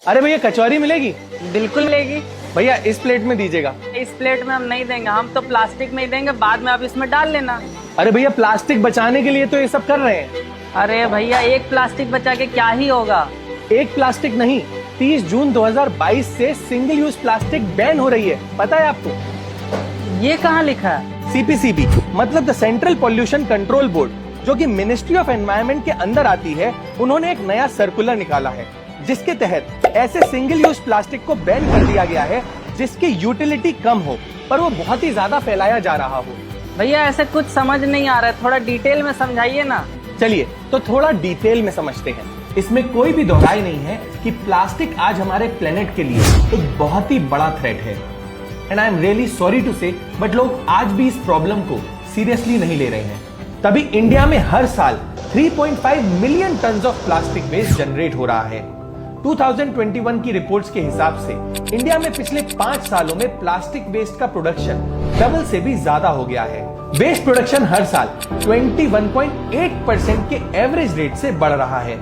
अरे भैया कचौरी मिलेगी? बिल्कुल मिलेगी। भैया इस प्लेट में दीजिएगा। इस प्लेट में हम नहीं देंगे, हम तो प्लास्टिक में ही देंगे, बाद में आप इसमें डाल लेना। अरे भैया प्लास्टिक बचाने के लिए तो ये सब कर रहे हैं। अरे भैया एक प्लास्टिक बचा के क्या ही होगा। एक प्लास्टिक नहीं, 30 जून 2022 से सिंगल यूज प्लास्टिक बैन हो रही है, पता है आपको? ये कहाँ लिखा है? सीपीसीबी मतलब the central pollution control board, जो कि मिनिस्ट्री ऑफ एनवायरनमेंट के अंदर आती है, उन्होंने एक नया सर्कुलर निकाला है जिसके तहत ऐसे सिंगल यूज प्लास्टिक को बैन कर दिया गया है जिसकी यूटिलिटी कम हो पर वो बहुत ही ज्यादा फैलाया जा रहा हो। भैया ऐसे कुछ समझ नहीं आ रहा है, थोड़ा डिटेल में समझाइए ना। चलिए तो थोड़ा डिटेल में समझते हैं। इसमें कोई भी दोहराई नहीं है कि प्लास्टिक आज हमारे प्लेनेट के लिए एक बहुत ही बड़ा थ्रेट है। And I am really sorry to say but लोग आज भी इस प्रॉब्लम को सीरियसली नहीं ले रहे हैं। तभी इंडिया में हर साल 3.5 million ton of plastic waste generate हो रहा है। 2021 की रिपोर्ट्स के हिसाब से इंडिया में पिछले 5 सालों में प्लास्टिक वेस्ट का प्रोडक्शन डबल से भी ज्यादा हो गया है। वेस्ट प्रोडक्शन हर साल 21.8% के एवरेज रेट से बढ़ रहा है।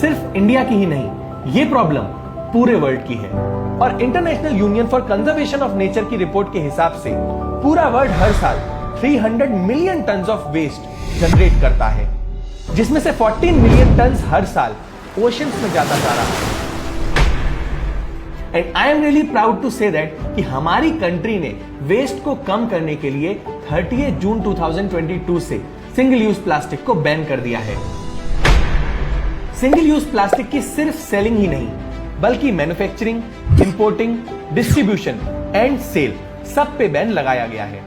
सिर्फ इंडिया की ही नहीं, ये प्रॉब्लम पूरे वर्ल्ड की है। और international union for conservation of nature की रिपोर्ट के हिसाब से पूरा वर्ल्ड हर साल 300 million ton of waste generate करता है, जिसमें से 14 मिलियन टन हर साल ओशंस में जाता जा रहा है। And I am really proud to say that कि हमारी कंट्री ने वेस्ट को कम करने के लिए 30 जून 2022 से सिंगल यूज प्लास्टिक को बैन कर दिया है। सिंगल यूज प्लास्टिक की सिर्फ सेलिंग ही नहीं बल्कि manufacturing, importing, distribution and sale सब पे बैन लगाया गया है।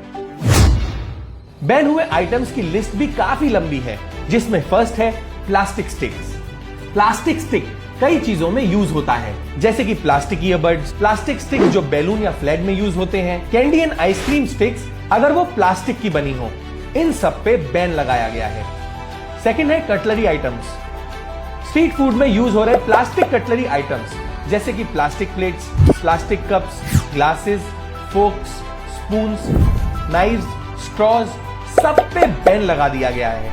बैन हुए आइटम्स की लिस्ट भी काफी लंबी है, जिसमें फर्स्ट है प्लास्टिक स्टिक्स। प्लास्टिक स्टिक कई चीजों में यूज होता है, जैसे कि प्लास्टिक ईयरबड्स, प्लास्टिक स्टिक जो बैलून या फ्लैग में यूज होते हैं, कैंडी एंड आइसक्रीम स्टिक्स अगर वो प्लास्टिक की बनी हो, इन सब पे बैन लगाया गया है। सेकंड है कटलरी आइटम्स। स्ट्रीट फूड में यूज हो रहे प्लास्टिक कटलरी आइटम्स जैसे कि plastic plates, plastic cups, glasses, forks, spoons, knives, straws सब पे बैन लगा दिया गया है।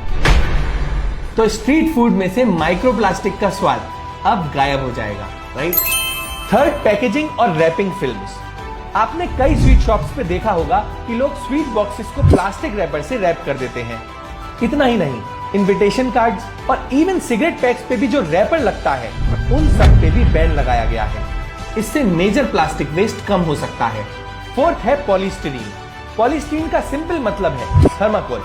तो स्ट्रीट फूड में से माइक्रोप्लास्टिक का स्वाद अब गायब हो जाएगा, राइट? थर्ड, पैकेजिंग और रैपिंग फिल्म्स। आपने कई स्वीट शॉप्स पे देखा होगा कि लोग स्वीट बॉक्सेस को प्लास्टिक रैपर से रैप कर देते हैं। इतना ही नहीं, इनविटेशन कार्ड्स और इवन सिगरेट पैक्स पे भी जो रैपर लगता है, उन सब पे भी बैन लगाया गया है। इससे मेजर प्लास्टिक वेस्ट कम हो सकता है। फोर्थ है पॉलीस्टीरीन। पॉलीस्टीरीन का सिंपल मतलब है थर्माकोल।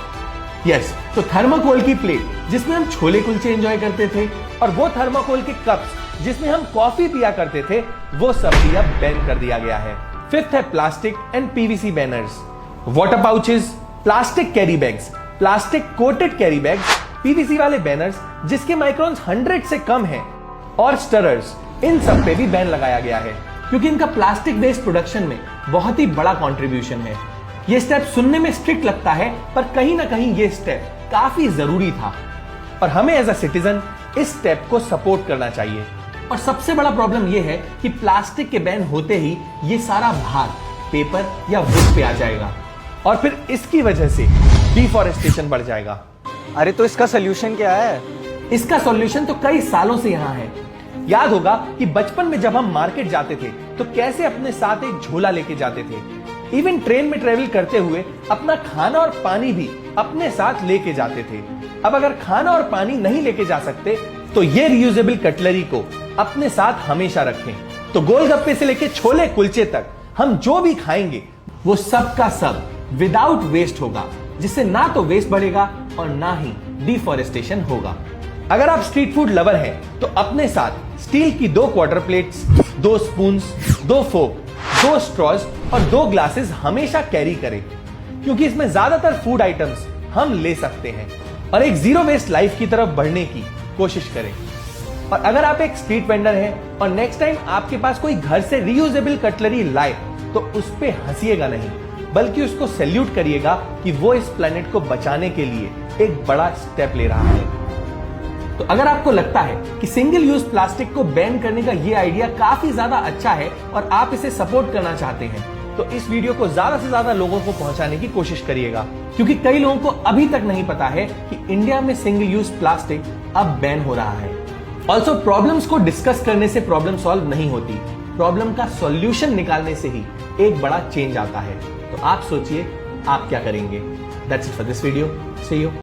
यस, तो थर्माकोल की प्लेट जिसमें हम छोले कुलचे एंजॉय करते थे और वो थर्माकोल के कप्स जिसमें हम कॉफी पिया करते थे, वो सब भी अब बैन कर दिया गया है। फिफ्थ है plastic and PVC banners. Water pouches, plastic carry bags, plastic coated carry bags, PVC वाले बैनर्स जिसके माइक्रोन्स 100 से कम हैं, और स्टरर्स, इन सब पे भी बैन लगाया गया है क्योंकि इनका प्लास्टिक वेस्ट प्रोडक्शन में बहुत ही बड़ा कंट्रीब्यूशन है। ये स्टेप सुनने में स्ट्रिक्ट लगता है पर कहीं ना कहीं ये स्टेप काफी जरूरी था और हमें एज अ सिटीजन इस स्टेप को सपोर्ट करना चाहिए। और सबसे बड़ा प्रॉब्लम ये है कि प्लास्टिक के बैन होते ही ये सारा भार पेपर या वुड पे आ जाएगा और फिर इसकी वजह से डिफॉरेस्टेशन बढ़ जाएगा। अरे तो इसका सोल्यूशन क्या है? इसका सॉल्यूशन तो कई सालों से यहाँ है। याद होगा कि बचपन में जब हम मार्केट जाते थे तो कैसे अपने साथ एक झोला लेके जाते थे। इवन ट्रेन में ट्रेवल करते हुए अपना खाना और पानी भी अपने साथ लेके जाते थे। अब अगर खाना और पानी नहीं लेके जा सकते तो ये रियूजेबल कटलरी को अपने साथ हमेशा रखें। तो गोलगप्पे से लेके छोले कुलचे तक हम जो भी खाएंगे वो सब का सब विदाउट वेस्ट होगा, जिससे ना तो वेस्ट बढ़ेगा और ना ही डिफॉरेस्टेशन होगा। अगर आप स्ट्रीट फूड लवर हैं तो अपने साथ स्टील की 2 क्वार्टर प्लेट्स, 2 स्पून्स, 2 फोक, 2 स्ट्रॉज और 2 ग्लासेस हमेशा कैरी करें क्योंकि इसमें ज्यादातर फूड आइटम्स हम ले सकते हैं और एक जीरो वेस्ट लाइफ की तरफ बढ़ने की कोशिश करें। और अगर आप एक स्ट्रीट वेंडर हैं और नेक्स्ट टाइम आपके पास कोई घर से रियूजेबल कटलरी लाए तो उस पे हंसिएगा नहीं बल्कि उसको सैल्यूट करिएगा कि वो इस प्लेनेट को बचाने के लिए एक बड़ा स्टेप ले रहा है। तो अगर आपको लगता है कि सिंगल यूज प्लास्टिक को बैन करने का ये आइडिया काफी ज्यादा अच्छा है और आप इसे सपोर्ट करना चाहते हैं तो इस वीडियो को ज्यादा से ज्यादा लोगों को पहुंचाने की कोशिश करिएगा क्योंकि कई लोगों को अभी तक नहीं पता है कि इंडिया में सिंगल यूज प्लास्टिक अब बैन हो रहा है। ऑल्सो प्रॉब्लम्स को डिस्कस करने से प्रॉब्लम सॉल्व नहीं होती, प्रॉब्लम का सॉल्यूशन निकालने से ही एक बड़ा चेंज आता है। तो आप सोचिए आप क्या करेंगे। That's it for this video, see you.